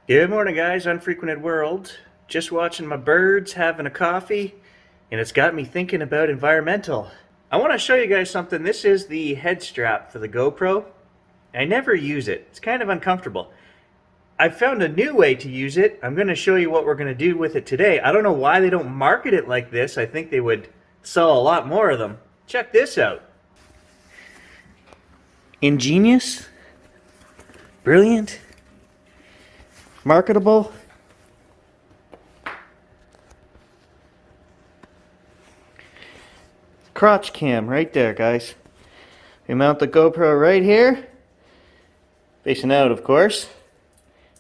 Good morning, guys. Unfrequented World. Just watching my birds, having a coffee, and it's got me thinking about environmental. I want to show you guys something. This is the head strap for the GoPro. I never use it. It's kind of uncomfortable. I found a new way to use it. I'm going to show you what we're going to do with it today. I don't know why they don't market it like this. I think they would sell a lot more of them. Check this out. Ingenious, brilliant, marketable. Crotch cam right there, guys. We mount the GoPro right here, facing out, of course.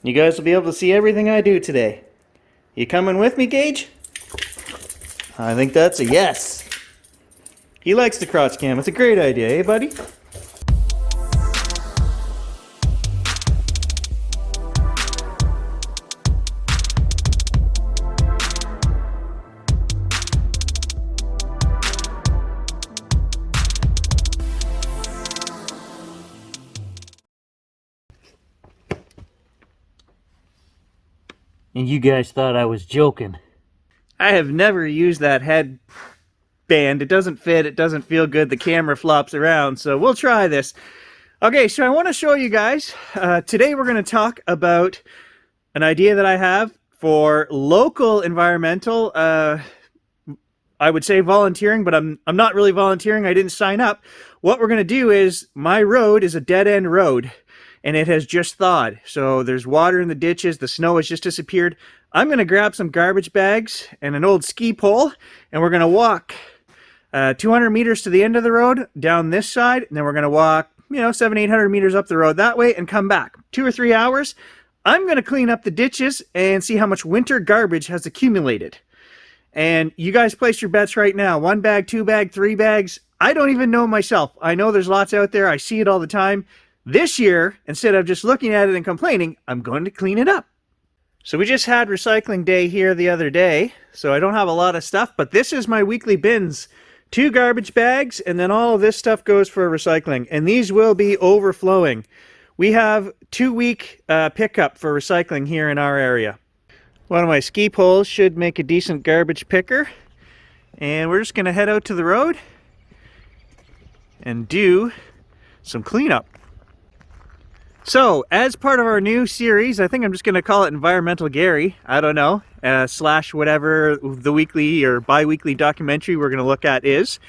You guys will be able to see everything I do today. You coming with me, Gage? I think that's a yes. He likes the crotch cam. It's a great idea, eh, buddy? And you guys thought I was joking. I have never used that head band. It doesn't fit, it doesn't feel good, the camera flops around, so we'll try this. Okay, so I want to show you guys, today we're going to talk about an idea that I have for local environmental, I would say volunteering, but I'm not really volunteering, I didn't sign up. What we're going to do is, my road is a dead-end road, and it has just thawed. So there's water in the ditches, the snow has just disappeared. I'm going to grab some garbage bags and an old ski pole, and we're going to walk 200 meters to the end of the road, down this side, and then we're going to walk, 700-800 meters up the road that way and come back. 2 or 3 hours. I'm going to clean up the ditches and see how much winter garbage has accumulated. And you guys place your bets right now. 1 bag, 2 bag, 3 bags. I don't even know myself. I know there's lots out there. I see it all the time. This year, instead of just looking at it and complaining, I'm going to clean it up. So we just had recycling day here the other day, so I don't have a lot of stuff, but this is my weekly bins. 2 garbage bags, and then all of this stuff goes for recycling, and these will be overflowing. We have 2-week pickup for recycling here in our area. One of my ski poles should make a decent garbage picker, and we're just going to head out to the road and do some cleanup. So, as part of our new series, I think I'm just going to call it Environmental Gary, I don't know, slash whatever the weekly or bi-weekly documentary we're going to look at is.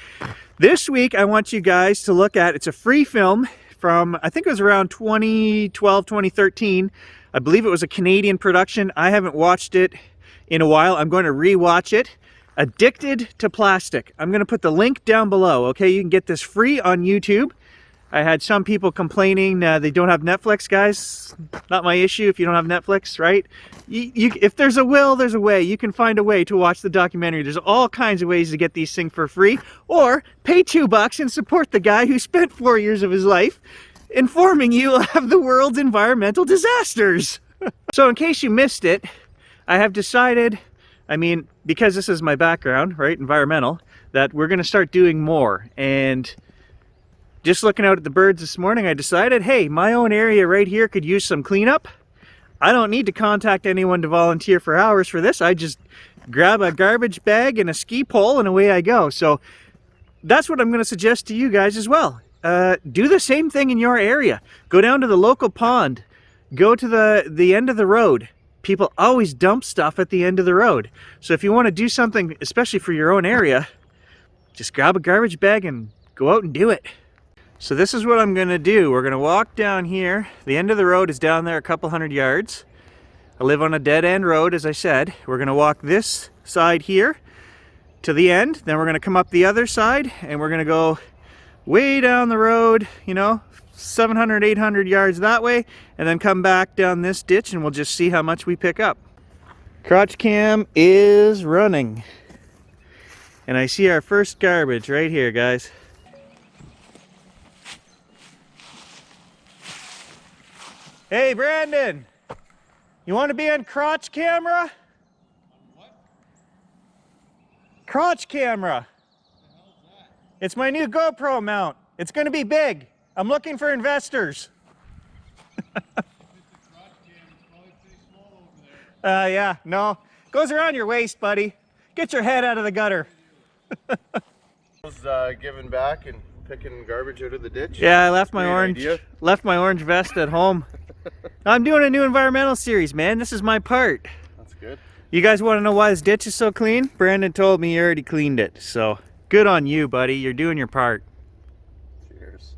This week, I want you guys to look at, it's a free film from, I think it was around 2012, 2013. I believe it was a Canadian production. I haven't watched it in a while. I'm going to re-watch it. Addicted to Plastic. I'm going to put the link down below, okay? You can get this free on YouTube. I had some people complaining they don't have Netflix, guys. Not my issue if you don't have Netflix, right? If there's a will, there's a way. You can find a way to watch the documentary. There's all kinds of ways to get these things for free. Or pay $2 and support the guy who spent 4 years of his life informing you of the world's environmental disasters. So in case you missed it, I have decided, because this is my background, right, environmental, that we're going to start doing more. And just looking out at the birds this morning, I decided, hey, my own area right here could use some cleanup. I don't need to contact anyone to volunteer for hours for this. I just grab a garbage bag and a ski pole and away I go. So that's what I'm going to suggest to you guys as well. Do the same thing in your area. Go down to the local pond. Go to the end of the road. People always dump stuff at the end of the road. So if you want to do something, especially for your own area, just grab a garbage bag and go out and do it. So this is what I'm going to do. We're going to walk down here. The end of the road is down there a couple hundred yards. I live on a dead-end road, as I said. We're going to walk this side here to the end. Then we're going to come up the other side, and we're going to go way down the road, 700, 800 yards that way, and then come back down this ditch, and we'll just see how much we pick up. Crotch cam is running. And I see our first garbage right here, guys. Hey, Brandon, you want to be on crotch camera? What? Crotch camera. What the hell is that? It's my new GoPro mount. It's going to be big. I'm looking for investors. If it's a crotch cam, it's probably pretty small Yeah, no. Goes around your waist, buddy. Get your head out of the gutter. Was giving back and picking garbage out of the ditch. Yeah, I left my Great orange vest at home. I'm doing a new environmental series, man. This is my part. That's good. You guys want to know why this ditch is so clean? Brandon told me you already cleaned it, so good on you, buddy. You're doing your part. Cheers.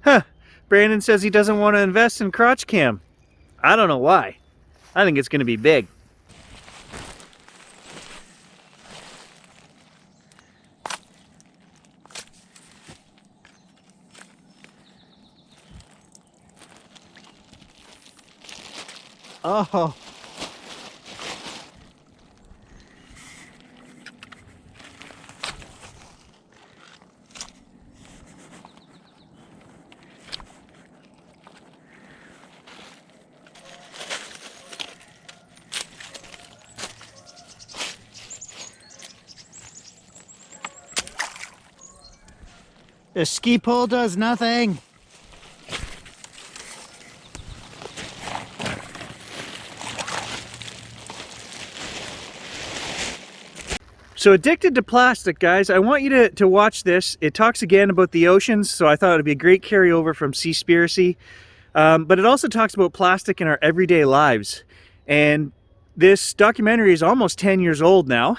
Huh. Brandon says he doesn't want to invest in Crotch Cam. I don't know why. I think it's going to be big. Oh. The ski pole does nothing. So Addicted to Plastic, guys, I want you to watch this. It talks again about the oceans, so I thought it would be a great carryover from Seaspiracy. But it also talks about plastic in our everyday lives. And this documentary is almost 10 years old now.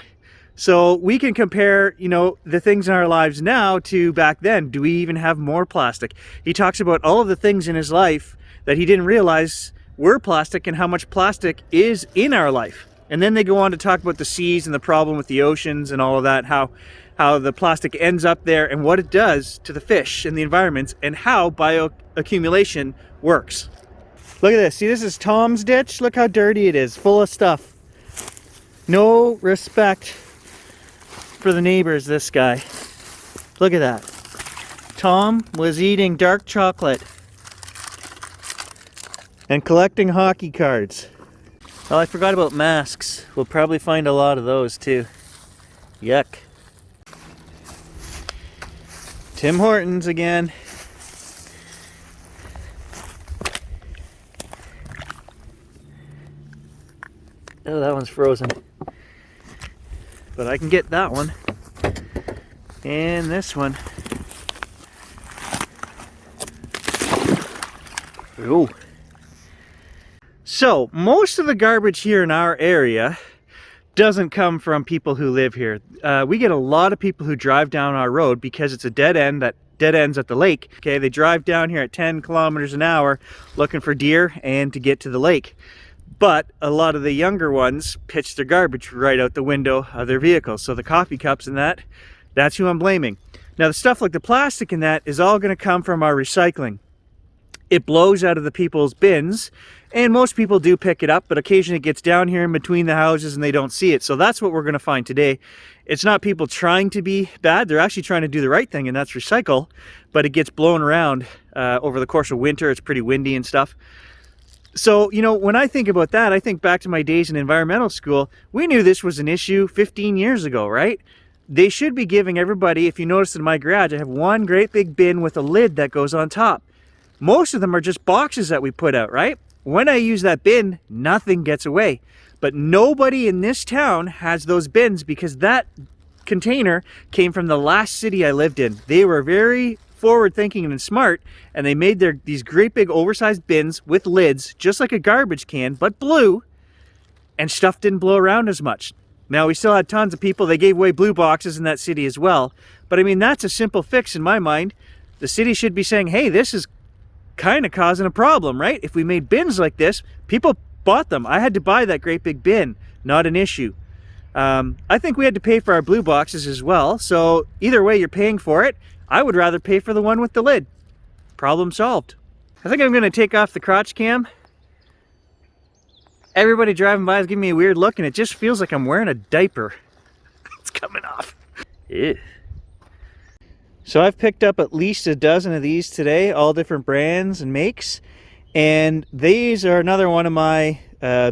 So we can compare, you know, the things in our lives now to back then. Do we even have more plastic? He talks about all of the things in his life that he didn't realize were plastic and how much plastic is in our life. And then they go on to talk about the seas and the problem with the oceans and all of that, how the plastic ends up there and what it does to the fish and the environments and how bioaccumulation works. Look at this. See, this is Tom's ditch. Look how dirty it is, full of stuff. No respect for the neighbors, this guy. Look at that. Tom was eating dark chocolate and collecting hockey cards. Oh, I forgot about masks. We'll probably find a lot of those too. Yuck. Tim Hortons again. Oh, that one's frozen. But I can get that one. And this one. Ooh. So, most of the garbage here in our area doesn't come from people who live here. We get a lot of people who drive down our road because it's a dead end that dead ends at the lake. Okay, they drive down here at 10 kilometers an hour looking for deer and to get to the lake. But a lot of the younger ones pitch their garbage right out the window of their vehicles. So the coffee cups and that's who I'm blaming. Now the stuff like the plastic in that is all going to come from our recycling. It blows out of the people's bins, and most people do pick it up, but occasionally it gets down here in between the houses and they don't see it. So that's what we're going to find today. It's not people trying to be bad. They're actually trying to do the right thing, and that's recycle. But it gets blown around over the course of winter. It's pretty windy and stuff. So, you know, when I think about that, I think back to my days in environmental school. We knew this was an issue 15 years ago, right? They should be giving everybody, if you notice in my garage, I have one great big bin with a lid that goes on top. Most of them are just boxes that we put out, right? When I use that bin, nothing gets away. But nobody in this town has those bins because that container came from the last city I lived in. They were very forward thinking and smart, and they made these great big oversized bins with lids, just like a garbage can, but blue, and stuff didn't blow around as much. Now, we still had tons of people. They gave away blue boxes in that city as well. But I mean, that's a simple fix in my mind. The city should be saying, hey, this is kind of causing a problem, right? If we made bins like this, people bought them. I had to buy that great big bin, not an issue. I think we had to pay for our blue boxes as well. So either way, you're paying for it. I would rather pay for the one with the lid. Problem solved. I think I'm going to take off the crotch cam. Everybody driving by is giving me a weird look, and it just feels like I'm wearing a diaper. It's coming off. Ew. So I've picked up at least a dozen of these today, all different brands and makes. And these are another one of my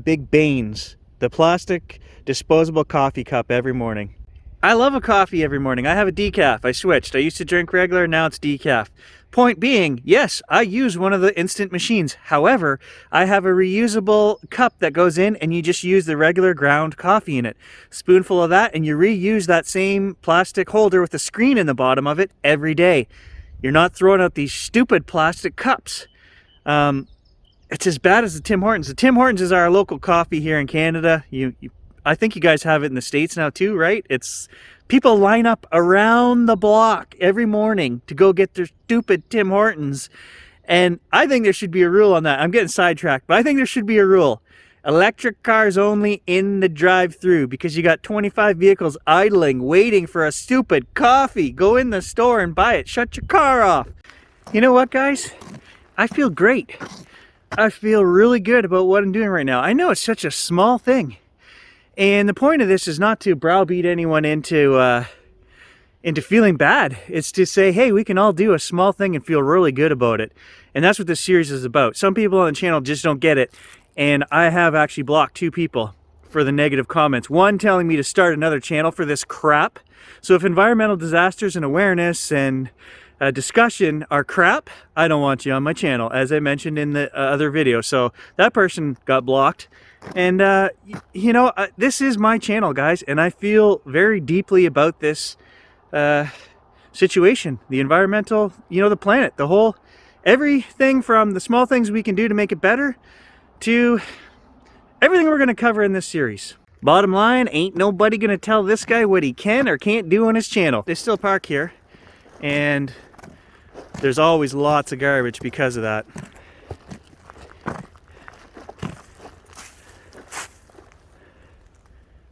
big banes. The plastic disposable coffee cup every morning. I love a coffee every morning. I have a decaf. I switched. I used to drink regular, now it's decaf. Point being, yes, I use one of the instant machines. However, I have a reusable cup that goes in and you just use the regular ground coffee in it. Spoonful of that and you reuse that same plastic holder with a screen in the bottom of it every day. You're not throwing out these stupid plastic cups. It's as bad as the Tim Hortons. The Tim Hortons is our local coffee here in Canada. I think you guys have it in the States now too, right? It's people line up around the block every morning to go get their stupid Tim Hortons. And I think there should be a rule on that. I'm getting sidetracked, but I think there should be a rule. Electric cars only in the drive-through, because you got 25 vehicles idling, waiting for a stupid coffee. Go in the store and buy it. Shut your car off. You know what, guys? I feel great. I feel really good about what I'm doing right now. I know it's such a small thing. And the point of this is not to browbeat anyone into feeling bad. It's to say, hey, we can all do a small thing and feel really good about it. And that's what this series is about. Some people on the channel just don't get it. And I have actually blocked 2 people for the negative comments. One telling me to start another channel for this crap. So if environmental disasters and awareness and discussion are crap, I don't want you on my channel, as I mentioned in the other video. So that person got blocked. And you know, this is my channel, guys, and I feel very deeply about this situation, the environmental, you know, the planet, the whole, everything from the small things we can do to make it better to everything we're going to cover in this series. Bottom line, ain't nobody going to tell this guy what he can or can't do on his channel. They still park here, and there's always lots of garbage because of that.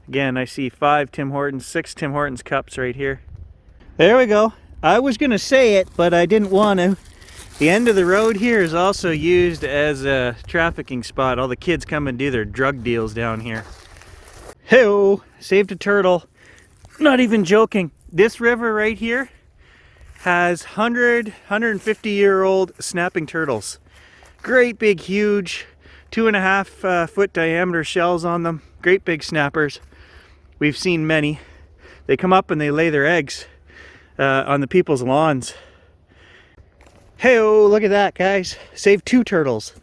Again, I see 5 Tim Hortons, 6 Tim Hortons cups right here. There we go. I was going to say it, but I didn't want to. The end of the road here is also used as a trafficking spot. All the kids come and do their drug deals down here. Hey-oh, saved a turtle. Not even joking. This river right here has 150-year-old snapping turtles. Great big, huge, 2.5 foot diameter shells on them. Great big snappers. We've seen many. They come up and they lay their eggs on the people's lawns. Hey-oh, look at that, guys. Saved 2 turtles.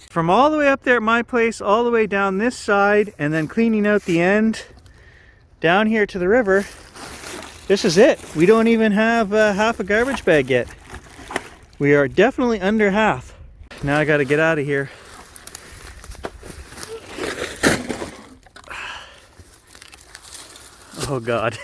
From all the way up there at my place, all the way down this side, and then cleaning out the end, down here to the river, this is it. We don't even have half a garbage bag yet. We are definitely under half. Now I gotta get out of here. Oh God.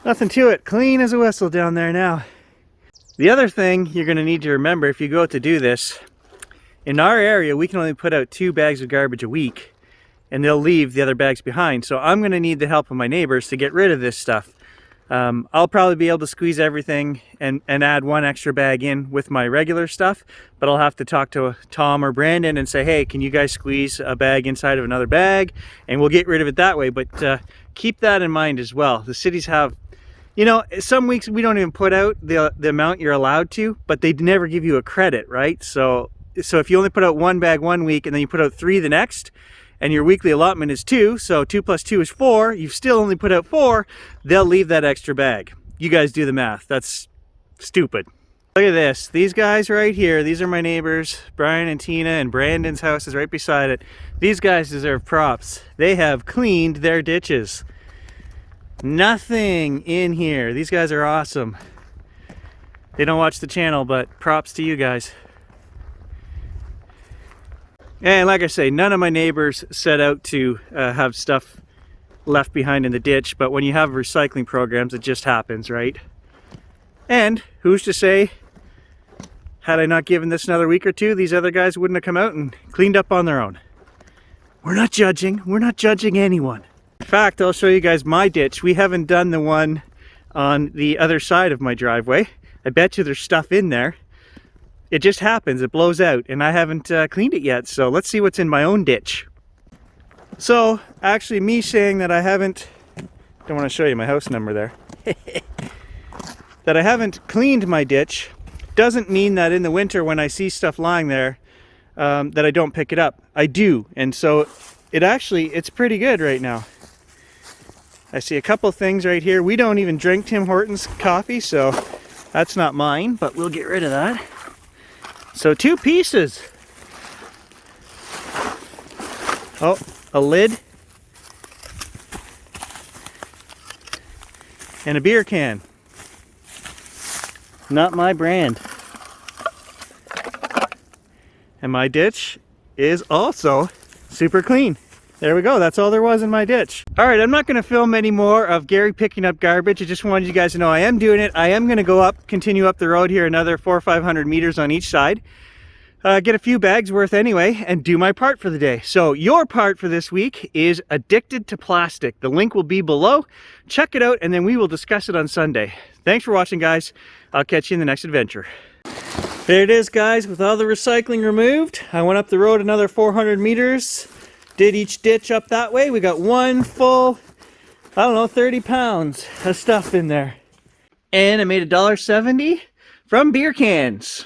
Nothing to it. Clean as a whistle down there now. The other thing you're going to need to remember if you go out to do this, in our area we can only put out 2 bags of garbage a week, and they'll leave the other bags behind. So I'm going to need the help of my neighbors to get rid of this stuff. I'll probably be able to squeeze everything and add 1 extra bag in with my regular stuff, but I'll have to talk to Tom or Brandon and say, hey, can you guys squeeze a bag inside of another bag? And we'll get rid of it that way. But keep that in mind as well. The cities have, you know, some weeks we don't even put out the amount you're allowed to, but they never give you a credit, right? So if you only put out 1 bag 1 week and then you put out 3 the next, and your weekly allotment is 2, so 2 plus 2 is 4, you've still only put out 4, they'll leave that extra bag. You guys do the math. That's stupid. Look at this. These guys right here, these are my neighbors, Brian and Tina, and Brandon's house is right beside it. These guys deserve props. They have cleaned their ditches. Nothing in here. These guys are awesome. They don't watch the channel, but props to you guys. And like I say, none of my neighbors set out to have stuff left behind in the ditch, but when you have recycling programs, it just happens, right? And who's to say, had I not given this another week or 2, these other guys wouldn't have come out and cleaned up on their own. We're not judging. We're not judging anyone. In fact, I'll show you guys my ditch. We haven't done the one on the other side of my driveway. I bet you there's stuff in there. It just happens, it blows out, and I haven't cleaned it yet, so let's see what's in my own ditch. So, actually me saying that I haven't, don't want to show you my house number there. that I haven't cleaned my ditch doesn't mean that in the winter when I see stuff lying there that I don't pick it up. I do, and so it's pretty good right now. I see a couple things right here. We don't even drink Tim Hortons coffee, so that's not mine, but we'll get rid of that. So 2 pieces. Oh, a lid and a beer can. Not my brand. And my ditch is also super clean. There we go, that's all there was in my ditch. All right, I'm not gonna film any more of Gary picking up garbage. I just wanted you guys to know I am doing it. I am gonna go up, continue up the road here, another 400 or 500 meters on each side. Get a few bags worth anyway, and do my part for the day. So your part for this week is addicted to plastic. The link will be below. Check it out, and then we will discuss it on Sunday. Thanks for watching, guys. I'll catch you in the next adventure. There it is, guys, with all the recycling removed. I went up the road another 400 meters, did each ditch up that way. We got one full, I don't know, 30 pounds of stuff in there. And I made $1.70 from beer cans.